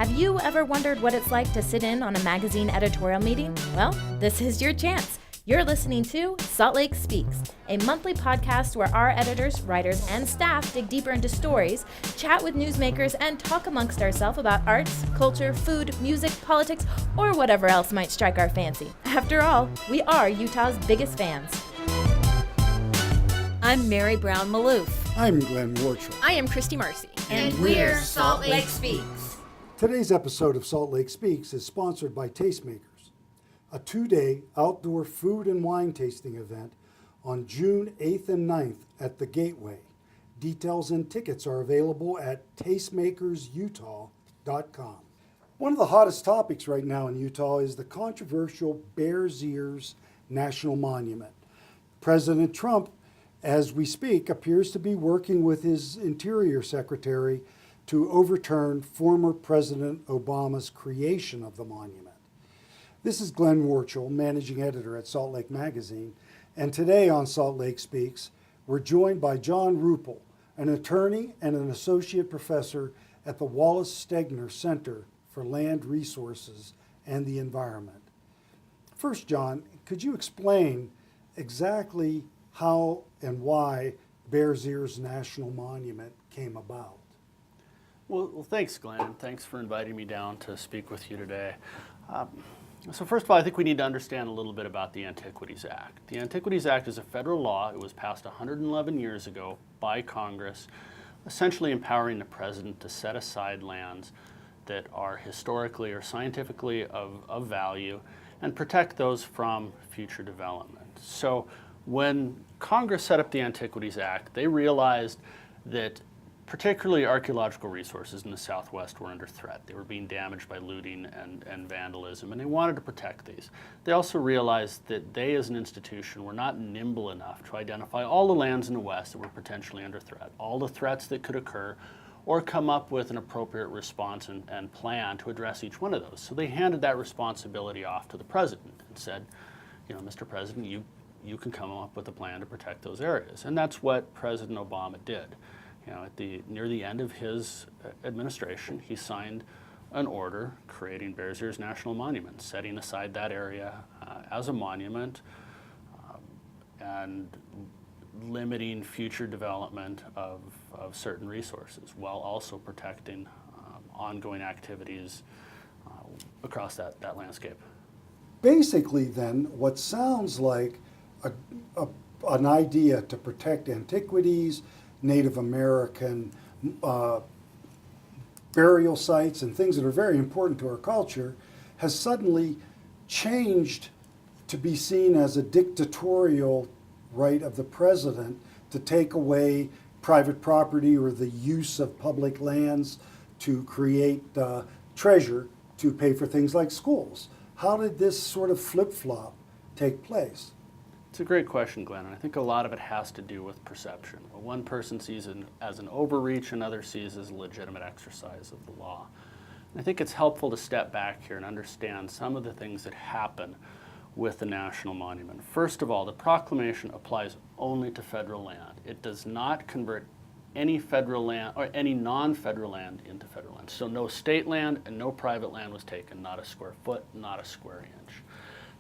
Have you ever wondered what it's like to sit in on a magazine editorial meeting? Well, this is your chance. You're listening to Salt Lake Speaks, a monthly podcast where our editors, writers, and staff dig deeper into stories, chat with newsmakers, and talk amongst ourselves about arts, culture, food, music, politics, or whatever else might strike our fancy. After all, we are Utah's biggest fans. I'm Mary Brown Maloof. I'm Glenn Worchel. I am Christy Marcy. And we're Salt Lake Speaks. Today's episode of Salt Lake Speaks is sponsored by Tastemakers, a 2-day outdoor food and wine tasting event on June 8th and 9th at the Gateway. Details and tickets are available at tastemakersutah.com. One of the hottest topics right now in Utah is the controversial Bears Ears National Monument. President Trump, as we speak, appears to be working with his Interior Secretary to overturn former President Obama's creation of the monument. This is Glenn Worchel, managing editor at Salt Lake Magazine, and today on Salt Lake Speaks, we're joined by John Ruple, an attorney and an associate professor at the Wallace Stegner Center for Land Resources and the Environment. First, John, could you explain exactly how and why Bears Ears National Monument came about? Well, thanks, Glenn, and thanks for inviting me down to speak with you today. So first of all, I think we need to understand a little bit about the Antiquities Act. The Antiquities Act is a federal law. It was passed 111 years ago by Congress, essentially empowering the president to set aside lands that are historically or scientifically of value and protect those from future development. So when Congress set up the Antiquities Act, they realized that particularly archaeological resources in the Southwest were under threat. They were being damaged by looting and vandalism, and they wanted to protect these. They also realized that they, as an institution, were not nimble enough to identify all the lands in the West that were potentially under threat, all the threats that could occur, or come up with an appropriate response and plan to address each one of those. So they handed that responsibility off to the president and said, Mr. President, you can come up with a plan to protect those areas. And that's what President Obama did. Near the end of his administration, he signed an order creating Bears Ears National Monument, setting aside that area as a monument and limiting future development of certain resources while also protecting ongoing activities across that landscape. Basically, then, what sounds like an idea to protect antiquities, Native American burial sites, and things that are very important to our culture, has suddenly changed to be seen as a dictatorial right of the president to take away private property or the use of public lands to create treasure to pay for things like schools. How did this sort of flip-flop take place? It's a great question, Glenn, and I think a lot of it has to do with perception. What one person sees as an overreach, another sees as a legitimate exercise of the law. And I think it's helpful to step back here and understand some of the things that happen with the National Monument. First of all, the proclamation applies only to federal land. It does not convert any federal land or any non-federal land into federal land. So no state land and no private land was taken, not a square foot, not a square inch.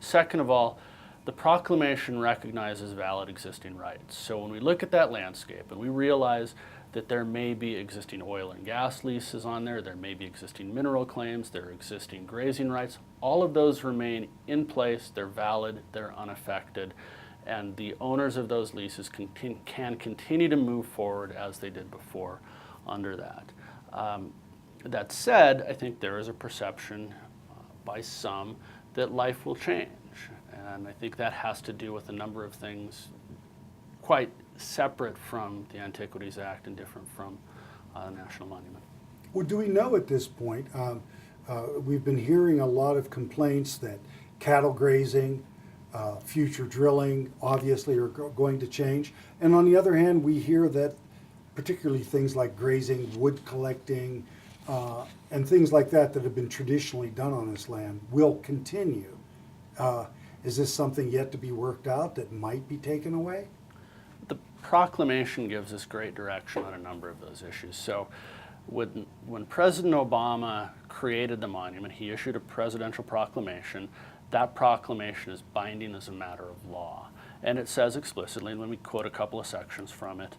Second of all, the proclamation recognizes valid existing rights. So when we look at that landscape and we realize that there may be existing oil and gas leases on there may be existing mineral claims, there are existing grazing rights, all of those remain in place, they're valid, they're unaffected, and the owners of those leases can continue to move forward as they did before under that. That said, I think there is a perception by some that life will change. And I think that has to do with a number of things quite separate from the Antiquities Act and different from the National Monument. Well, do we know at this point, we've been hearing a lot of complaints that cattle grazing, future drilling obviously are going to change. And on the other hand, we hear that particularly things like grazing, wood collecting, and things like that have been traditionally done on this land will continue. Is this something yet to be worked out that might be taken away? The proclamation gives us great direction on a number of those issues. So When President Obama created the monument, he issued a presidential proclamation. That proclamation is binding as a matter of law. And it says explicitly, and let me quote a couple of sections from it,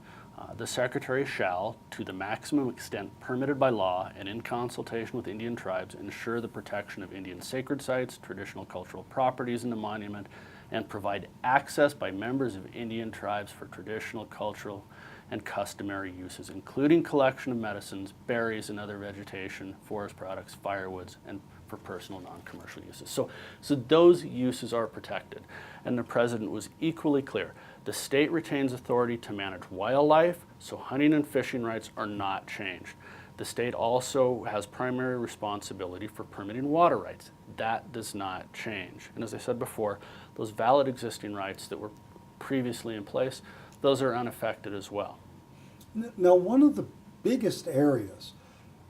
the Secretary shall, to the maximum extent permitted by law and in consultation with Indian tribes, ensure the protection of Indian sacred sites, traditional cultural properties in the monument, and provide access by members of Indian tribes for traditional, cultural, and customary uses, including collection of medicines, berries, and other vegetation, forest products, firewoods, and for personal non-commercial uses. So those uses are protected. And the president was equally clear. The state retains authority to manage wildlife, so hunting and fishing rights are not changed. The state also has primary responsibility for permitting water rights. That does not change. And as I said before, those valid existing rights that were previously in place, those are unaffected as well. Now, one of the biggest areas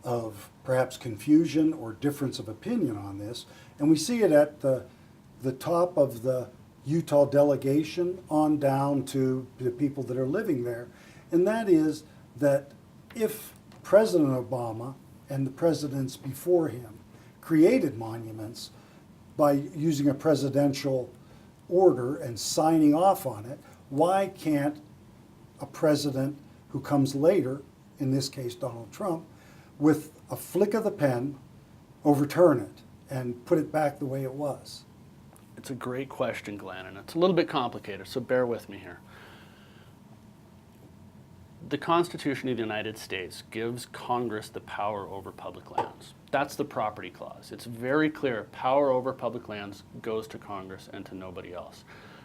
of perhaps confusion or difference of opinion on this, and we see it at the top of the Utah delegation on down to the people that are living there, and that is that if President Obama and the presidents before him created monuments by using a presidential order and signing off on it, why can't a president who comes later, in this case Donald Trump, with a flick of the pen, overturn it and put it back the way it was? It's a great question, Glenn, and it's a little bit complicated, so bear with me here. The Constitution of the United States gives Congress the power over public lands. That's the property clause. It's very clear, power over public lands goes to Congress and to nobody else.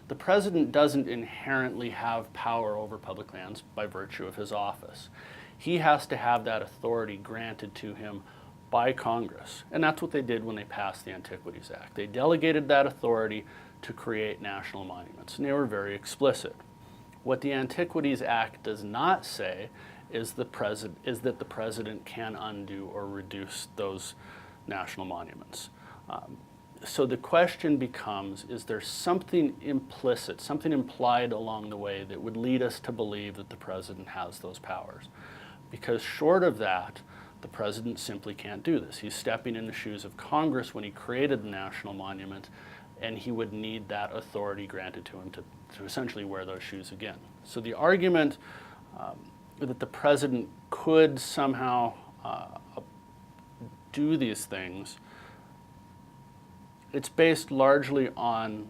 The president doesn't inherently have power over public lands by virtue of his office. He has to have that authority granted to him by Congress. And that's what they did when they passed the Antiquities Act. They delegated that authority to create national monuments, and they were very explicit. What the Antiquities Act does not say is that the president can undo or reduce those national monuments. So the question becomes, is there something implicit, something implied along the way that would lead us to believe that the president has those powers? Because short of that, the president simply can't do this. He's stepping in the shoes of Congress when he created the national monument, and he would need that authority granted to him to essentially wear those shoes again. So the argument that the president could somehow do these things, it's based largely on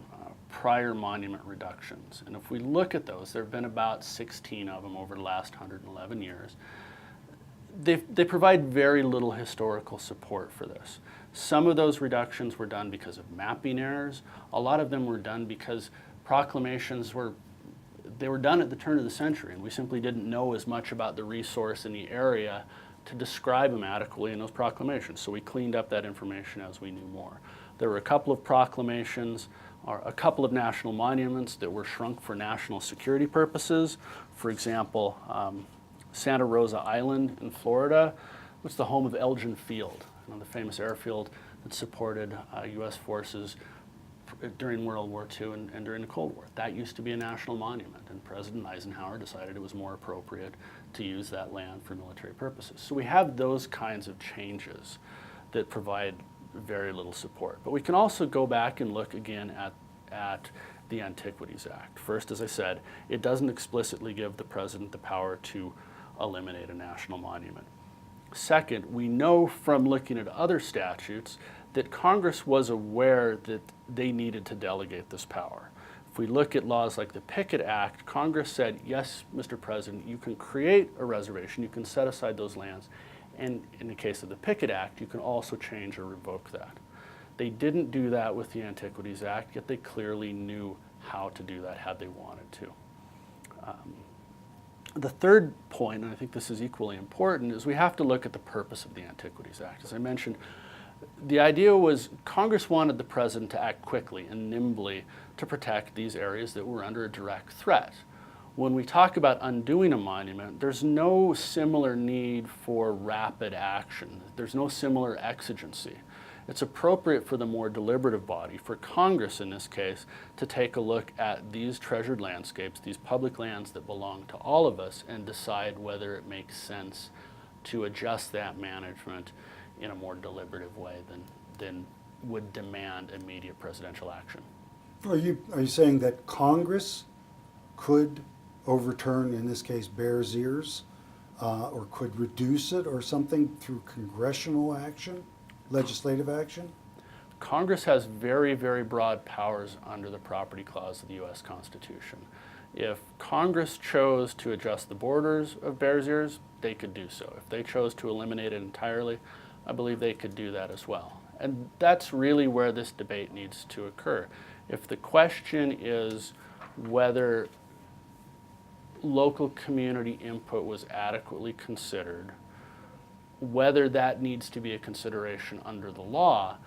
prior monument reductions. And if we look at those, there have been about 16 of them over the last 111 years. They provide very little historical support for this. Some of those reductions were done because of mapping errors. A lot of them were done because proclamations were done at the turn of the century, and we simply didn't know as much about the resource in the area to describe them adequately in those proclamations. So we cleaned up that information as we knew more. There were a couple of proclamations, or a couple of national monuments that were shrunk for national security purposes. For example, Santa Rosa Island in Florida was the home of Elgin Field, the famous airfield that supported U.S. forces during World War II and during the Cold War. That used to be a national monument, and President Eisenhower decided it was more appropriate to use that land for military purposes. So we have those kinds of changes that provide very little support. But we can also go back and look again at the Antiquities Act. First, as I said, it doesn't explicitly give the president the power to eliminate a national monument. Second, we know from looking at other statutes that Congress was aware that they needed to delegate this power. If we look at laws like the Pickett Act, Congress said, yes, Mr. President, you can create a reservation, you can set aside those lands, and in the case of the Pickett Act, you can also change or revoke that. They didn't do that with the Antiquities Act, yet they clearly knew how to do that had they wanted to. The third point, and I think this is equally important, is we have to look at the purpose of the Antiquities Act. As I mentioned, the idea was Congress wanted the president to act quickly and nimbly to protect these areas that were under a direct threat. When we talk about undoing a monument, there's no similar need for rapid action. There's no similar exigency. It's appropriate for the more deliberative body, for Congress in this case, to take a look at these treasured landscapes, these public lands that belong to all of us, and decide whether it makes sense to adjust that management in a more deliberative way than would demand immediate presidential action. Are you saying that Congress could overturn, in this case, Bears Ears, or could reduce it or something through congressional action, legislative action? Congress has very, very broad powers under the Property Clause of the U.S. Constitution. If Congress chose to adjust the borders of Bears Ears, they could do so. If they chose to eliminate it entirely, I believe they could do that as well. And that's really where this debate needs to occur. If the question is whether local community input was adequately considered, whether that needs to be a consideration under the law,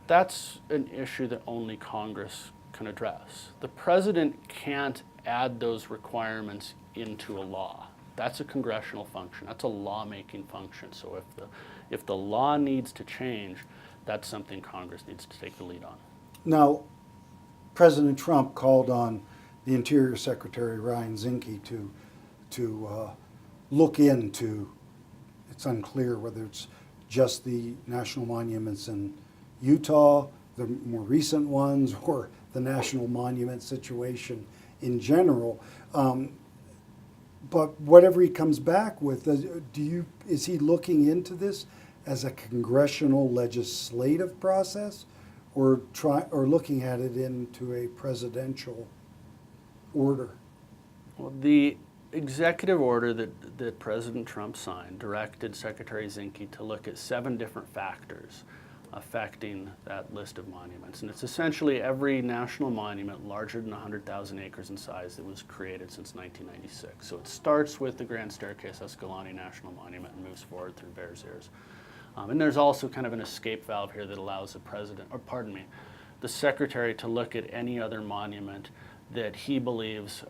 that's an issue that only Congress can address. The president can't add those requirements into a law. That's a congressional function. That's a lawmaking function. So if the law needs to change, that's something Congress needs to take the lead on. Now, President Trump called on the Interior Secretary Ryan Zinke to look into, it's unclear whether it's just the national monuments in Utah, the more recent ones, or the national monument situation in general. But whatever he comes back with, is he looking into this as a congressional legislative process, or looking at it into a presidential order? Well, the executive order that President Trump signed directed Secretary Zinke to look at 7 different factors affecting that list of monuments. And it's essentially every national monument larger than 100,000 acres in size that was created since 1996. So it starts with the Grand Staircase Escalante National Monument and moves forward through Bears Ears. And there's also kind of an escape valve here that allows the secretary to look at any other monument that he believes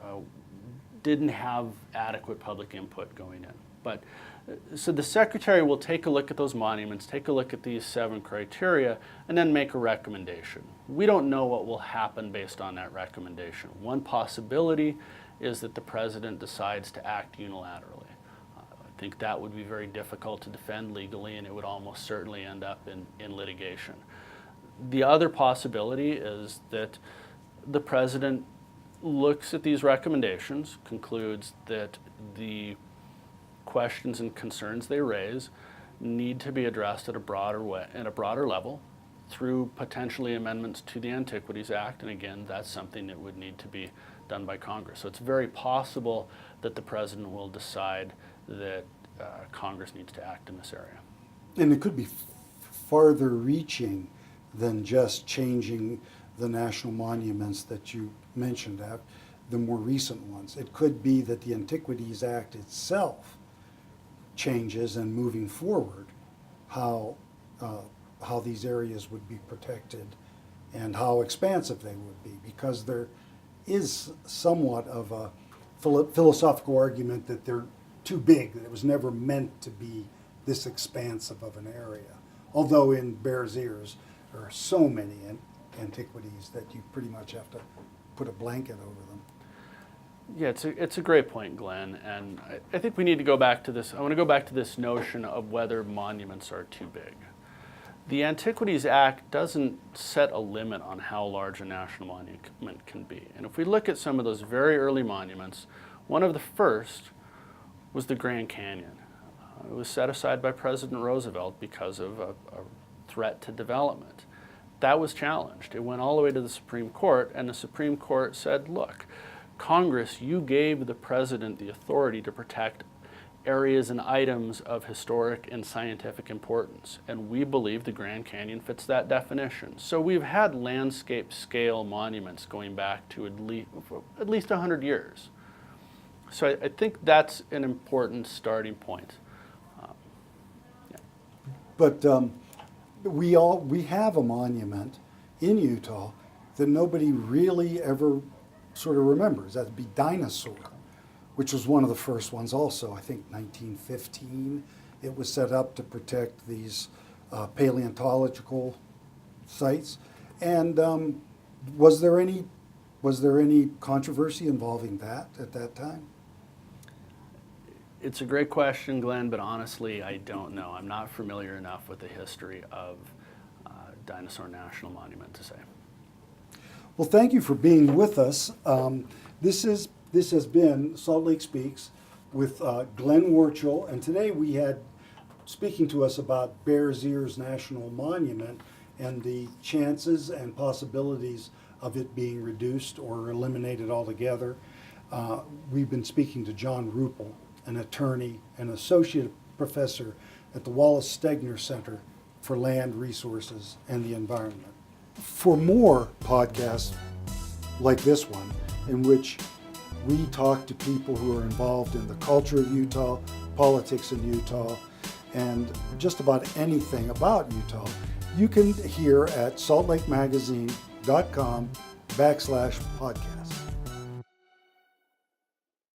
didn't have adequate public input going in. But so the secretary will take a look at those monuments, take a look at these 7 criteria, and then make a recommendation. We don't know what will happen based on that recommendation. One possibility is that the president decides to act unilaterally. I think that would be very difficult to defend legally, and it would almost certainly end up in litigation. The other possibility is that the president looks at these recommendations, concludes that the questions and concerns they raise need to be addressed at a broader level through potentially amendments to the Antiquities Act, and again, that's something that would need to be done by Congress. So it's very possible that the president will decide that Congress needs to act in this area. And it could be farther reaching than just changing the national monuments that you mentioned, the more recent ones. It could be that the Antiquities Act itself changes, and moving forward, how these areas would be protected and how expansive they would be, because there is somewhat of a philosophical argument that they're too big, that it was never meant to be this expansive of an area. Although in Bears Ears, there are so many antiquities that you pretty much have to put a blanket over them. Yeah, it's a great point, Glenn, and I think we need to go back to this. I want to go back to this notion of whether monuments are too big. The Antiquities Act doesn't set a limit on how large a national monument can be. And if we look at some of those very early monuments, one of the first was the Grand Canyon. It was set aside by President Roosevelt because of a threat to development. That was challenged. It went all the way to the Supreme Court, and the Supreme Court said, look, Congress, you gave the president the authority to protect areas and items of historic and scientific importance, and we believe the Grand Canyon fits that definition. So we've had landscape scale monuments going back to at least 100 years. So I think that's an important starting point. But we have a monument in Utah that nobody really ever sort of remembers. That'd be Dinosaur, which was one of the first ones also. I think 1915. It was set up to protect these paleontological sites. And was there any controversy involving that at that time? It's a great question, Glenn, but honestly, I don't know. I'm not familiar enough with the history of Dinosaur National Monument to say. Well, thank you for being with us. This has been Salt Lake Speaks with Glenn Ruple, and today we had speaking to us about Bears Ears National Monument and the chances and possibilities of it being reduced or eliminated altogether. We've been speaking to John Ruple, an attorney and associate professor at the Wallace Stegner Center for Land Resources and the Environment. For more podcasts like this one, in which we talk to people who are involved in the culture of Utah, politics in Utah, and just about anything about Utah, you can hear at saltlakemagazine.com/podcast.